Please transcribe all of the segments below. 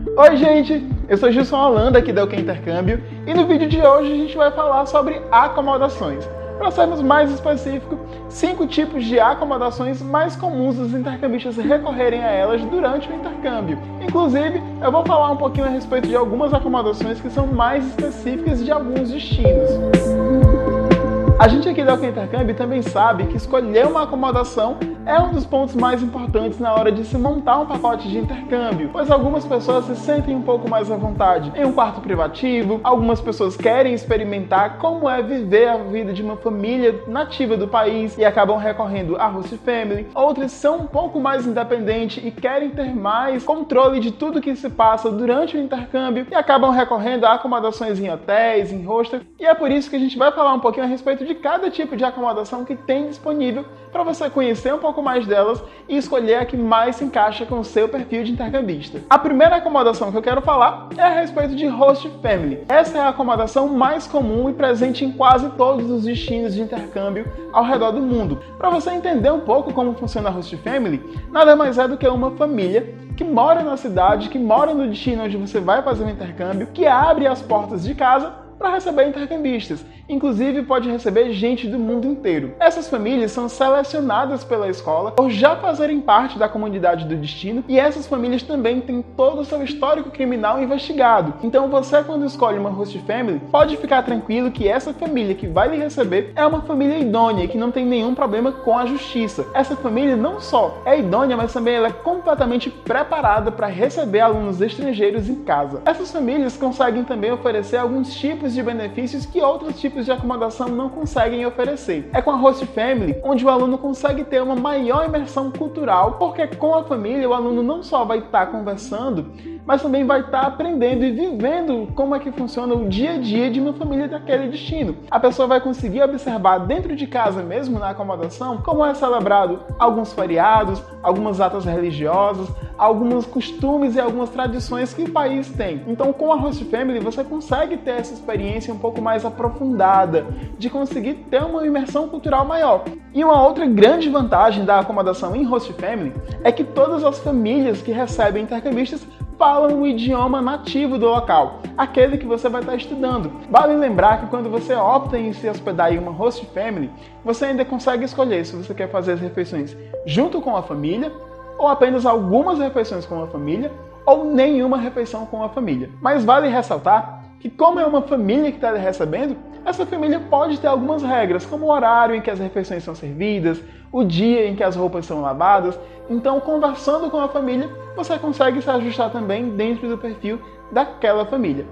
Oi gente, eu sou Gilson Holanda aqui da OK Intercâmbio e no vídeo de hoje a gente vai falar sobre acomodações. Para sermos mais específicos, 5 tipos de acomodações mais comuns dos intercambistas recorrerem a elas durante o intercâmbio. Inclusive, eu vou falar um pouquinho a respeito de algumas acomodações que são mais específicas de alguns destinos. A gente aqui da OK Intercâmbio também sabe que escolher uma acomodação é um dos pontos mais importantes na hora de se montar um pacote de intercâmbio, pois algumas pessoas se sentem um pouco mais à vontade em um quarto privativo, algumas pessoas querem experimentar como é viver a vida de uma família nativa do país e acabam recorrendo a host family, outras são um pouco mais independentes e querem ter mais controle de tudo que se passa durante o intercâmbio e acabam recorrendo a acomodações em hotéis, em hostel, e é por isso que a gente vai falar um pouquinho a respeito de cada tipo de acomodação que tem disponível para você conhecer um pouco mais delas e escolher a que mais se encaixa com o seu perfil de intercambista. A primeira acomodação que eu quero falar é a respeito de host family. Essa é a acomodação mais comum e presente em quase todos os destinos de intercâmbio ao redor do mundo. Para você entender um pouco como funciona a host family, nada mais é do que uma família que mora na cidade, que mora no destino onde você vai fazer o intercâmbio, que abre as portas de casa para receber intercambistas. Inclusive pode receber gente do mundo inteiro. Essas famílias são selecionadas pela escola por já fazerem parte da comunidade do destino e essas famílias também têm todo o seu histórico criminal investigado. Então você, quando escolhe uma host family, pode ficar tranquilo que essa família que vai lhe receber é uma família idônea, que não tem nenhum problema com a justiça. Essa família não só é idônea, mas também ela é completamente preparada para receber alunos estrangeiros em casa. Essas famílias conseguem também oferecer alguns tipos de benefícios que outros tipos de acomodação não conseguem oferecer. É com a host family onde o aluno consegue ter uma maior imersão cultural, porque com a família o aluno não só vai estar conversando, mas também vai estar aprendendo e vivendo como é que funciona o dia a dia de uma família daquele destino. A pessoa vai conseguir observar dentro de casa mesmo, na acomodação, como é celebrado alguns feriados, algumas datas religiosas, alguns costumes e algumas tradições que o país tem. Então, com a host family, você consegue ter essa experiência um pouco mais aprofundada, de conseguir ter uma imersão cultural maior. E uma outra grande vantagem da acomodação em host family é que todas as famílias que recebem intercambistas falam o idioma nativo do local, aquele que você vai estar estudando. Vale lembrar que quando você opta em se hospedar em uma host family, você ainda consegue escolher se você quer fazer as refeições junto com a família, ou apenas algumas refeições com a família, ou nenhuma refeição com a família. Mas vale ressaltar que, como é uma família que está recebendo, essa família pode ter algumas regras, como o horário em que as refeições são servidas, o dia em que as roupas são lavadas. Então, conversando com a família, você consegue se ajustar também dentro do perfil daquela família.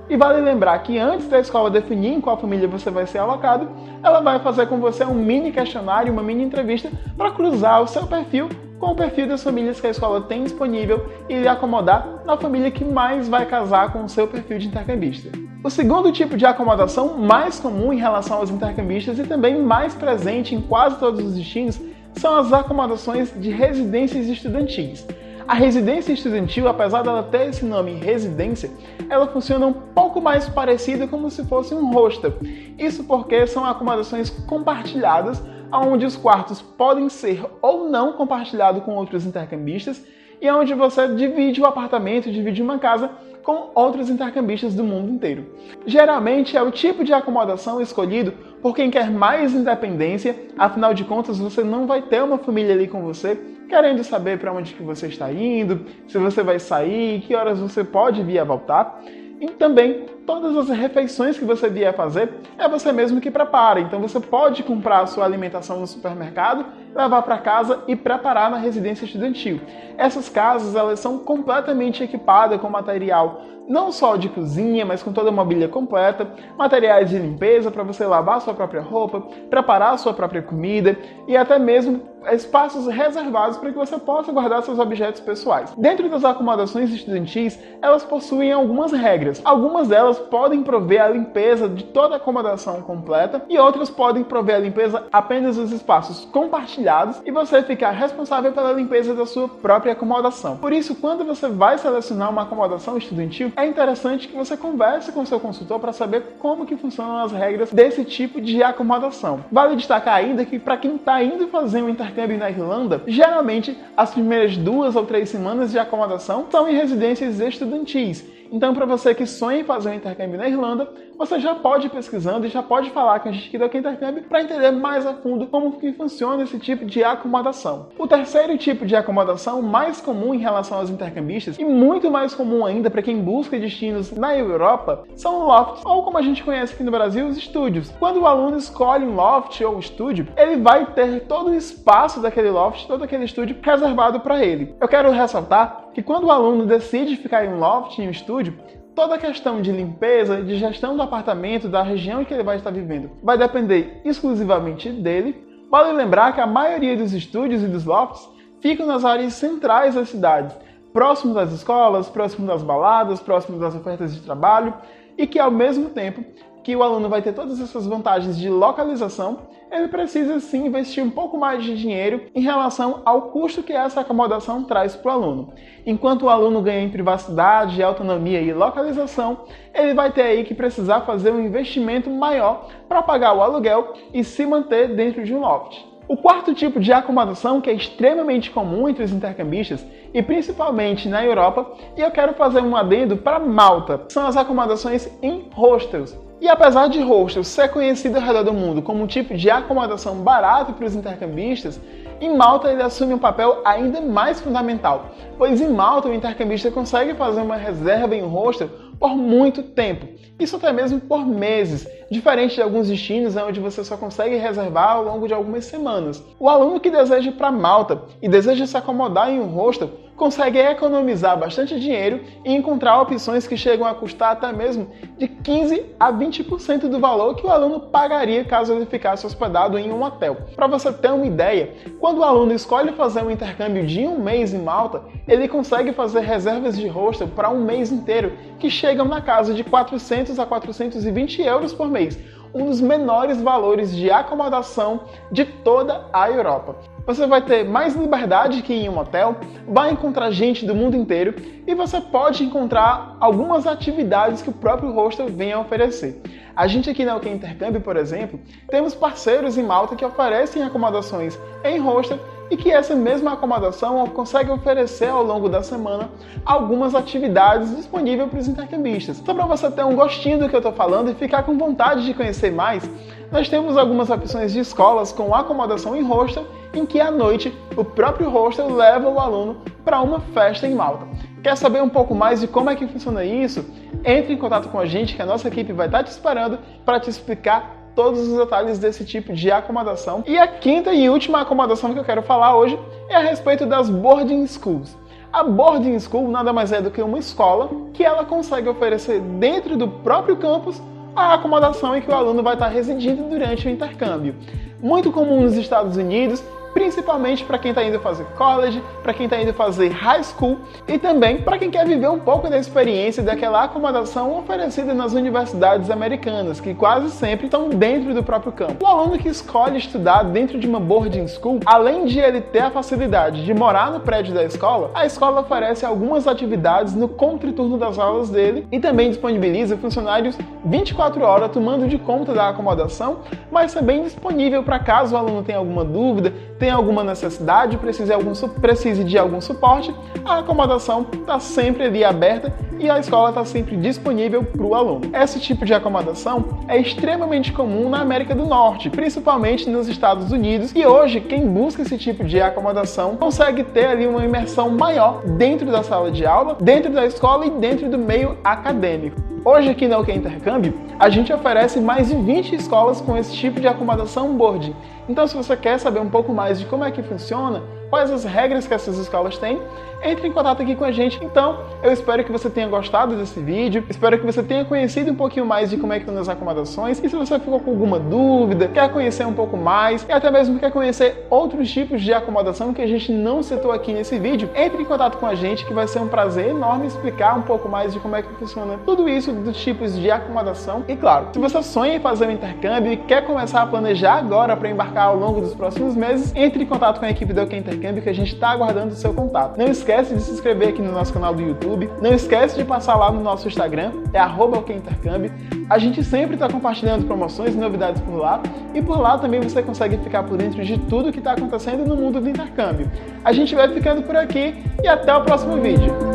E vale lembrar que antes da escola definir em qual família você vai ser alocado, ela vai fazer com você um mini questionário, uma mini entrevista para cruzar o seu perfil com o perfil das famílias que a escola tem disponível e lhe acomodar na família que mais vai casar com o seu perfil de intercambista. O segundo tipo de acomodação mais comum em relação aos intercambistas e também mais presente em quase todos os destinos são as acomodações de residências estudantis. A residência estudantil, apesar dela ter esse nome residência, ela funciona um pouco mais parecida como se fosse um hostel. Isso porque são acomodações compartilhadas, onde os quartos podem ser ou não compartilhados com outros intercambistas e onde você divide o apartamento, divide uma casa com outros intercambistas do mundo inteiro. Geralmente é o tipo de acomodação escolhido por quem quer mais independência, afinal de contas você não vai ter uma família ali com você querendo saber para onde que você está indo, se você vai sair, que horas você pode vir a voltar. E também, todas as refeições que você vier fazer, é você mesmo que prepara. Então você pode comprar a sua alimentação no supermercado, levar para casa e preparar na residência estudantil. Essas casas, elas são completamente equipadas com material não só de cozinha, mas com toda a mobília completa, materiais de limpeza para você lavar a sua própria roupa, preparar a sua própria comida e até mesmo espaços reservados para que você possa guardar seus objetos pessoais. Dentro das acomodações estudantis, elas possuem algumas regras. Algumas delas podem prover a limpeza de toda a acomodação completa e outras podem prover a limpeza apenas dos espaços compartilhados compartilhados e você ficar responsável pela limpeza da sua própria acomodação. Por isso, quando você vai selecionar uma acomodação estudantil, é interessante que você converse com o seu consultor para saber como que funcionam as regras desse tipo de acomodação. Vale destacar ainda que para quem está indo fazer um intercâmbio na Irlanda, geralmente as primeiras 2 ou 3 semanas de acomodação são em residências estudantis. Então, para você que sonha em fazer um intercâmbio na Irlanda, você já pode ir pesquisando e já pode falar com a gente aqui do Aqui Intercâmbio para entender mais a fundo como que funciona esse tipo de acomodação. O terceiro tipo de acomodação mais comum em relação aos intercambistas e muito mais comum ainda para quem busca destinos na Europa são lofts, ou como a gente conhece aqui no Brasil, os estúdios. Quando o aluno escolhe um loft ou estúdio, ele vai ter todo o espaço daquele loft, todo aquele estúdio reservado para ele. Eu quero ressaltar que quando o aluno decide ficar em um loft, em um estúdio, toda a questão de limpeza, de gestão do apartamento, da região que ele vai estar vivendo, vai depender exclusivamente dele. Vale lembrar que a maioria dos estúdios e dos lofts ficam nas áreas centrais das cidades, próximo das escolas, próximo das baladas, próximo das ofertas de trabalho, e que ao mesmo tempo que o aluno vai ter todas essas vantagens de localização, ele precisa sim investir um pouco mais de dinheiro em relação ao custo que essa acomodação traz para o aluno. Enquanto o aluno ganha em privacidade, autonomia e localização, ele vai ter aí que precisar fazer um investimento maior para pagar o aluguel e se manter dentro de um loft. O quarto tipo de acomodação, que é extremamente comum entre os intercambistas, e principalmente na Europa, e eu quero fazer um adendo para Malta, são as acomodações em hostels. E apesar de hostels ser conhecido ao redor do mundo como um tipo de acomodação barato para os intercambistas, em Malta ele assume um papel ainda mais fundamental, pois em Malta o intercambista consegue fazer uma reserva em um hostel por muito tempo, isso até mesmo por meses, diferente de alguns destinos onde você só consegue reservar ao longo de algumas semanas. O aluno que deseja ir para Malta e deseja se acomodar em um hostel consegue economizar bastante dinheiro e encontrar opções que chegam a custar até mesmo de 15 a 20% do valor que o aluno pagaria caso ele ficasse hospedado em um hotel. Para você ter uma ideia, quando o aluno escolhe fazer um intercâmbio de um mês em Malta, ele consegue fazer reservas de hostel para um mês inteiro, que chegam na casa de 400 a 420 euros por mês, um dos menores valores de acomodação de toda a Europa. Você vai ter mais liberdade que em um hotel, vai encontrar gente do mundo inteiro e você pode encontrar algumas atividades que o próprio hostel vem a oferecer. A gente aqui na OK Intercâmbio, por exemplo, temos parceiros em Malta que oferecem acomodações em hostel e que essa mesma acomodação consegue oferecer ao longo da semana algumas atividades disponíveis para os intercambistas. Só para você ter um gostinho do que eu estou falando e ficar com vontade de conhecer mais, nós temos algumas opções de escolas com acomodação em hostel, em que à noite o próprio hostel leva o aluno para uma festa em Malta. Quer saber um pouco mais de como é que funciona isso? Entre em contato com a gente que a nossa equipe vai estar te esperando para te explicar todos os detalhes desse tipo de acomodação. E a quinta e última acomodação que eu quero falar hoje é a respeito das boarding schools. A boarding school nada mais é do que uma escola que ela consegue oferecer dentro do próprio campus a acomodação em que o aluno vai estar residindo durante o intercâmbio. Muito comum nos Estados Unidos, principalmente para quem está indo fazer college, para quem está indo fazer high school e também para quem quer viver um pouco da experiência daquela acomodação oferecida nas universidades americanas, que quase sempre estão dentro do próprio campo. O aluno que escolhe estudar dentro de uma boarding school, além de ele ter a facilidade de morar no prédio da escola, a escola oferece algumas atividades no contraturno das aulas dele e também disponibiliza funcionários 24 horas tomando de conta da acomodação, mas também disponível para caso o aluno tenha alguma dúvida, tem alguma necessidade, precise de algum suporte, a acomodação está sempre ali aberta e a escola está sempre disponível para o aluno. Esse tipo de acomodação é extremamente comum na América do Norte, principalmente nos Estados Unidos, e hoje quem busca esse tipo de acomodação consegue ter ali uma imersão maior dentro da sala de aula, dentro da escola e dentro do meio acadêmico. Hoje aqui na OK Intercâmbio, a gente oferece mais de 20 escolas com esse tipo de acomodação boarding. Então se você quer saber um pouco mais de como é que funciona, quais as regras que essas escolas têm, entre em contato aqui com a gente. Então, eu espero que você tenha gostado desse vídeo, espero que você tenha conhecido um pouquinho mais de como é que estão as acomodações, e se você ficou com alguma dúvida, quer conhecer um pouco mais, e até mesmo quer conhecer outros tipos de acomodação que a gente não citou aqui nesse vídeo, entre em contato com a gente, que vai ser um prazer enorme explicar um pouco mais de como é que funciona tudo isso, dos tipos de acomodação. E claro, se você sonha em fazer um intercâmbio e quer começar a planejar agora para embarcar ao longo dos próximos meses, entre em contato com a equipe do OK Intercâmbio, que a gente está aguardando o seu contato. Não esquece de se inscrever aqui no nosso canal do YouTube, não esquece de passar lá no nosso Instagram, é @OKIntercâmbio. A gente sempre está compartilhando promoções e novidades por lá, e por lá também você consegue ficar por dentro de tudo que está acontecendo no mundo do intercâmbio. A gente vai ficando por aqui e até o próximo vídeo.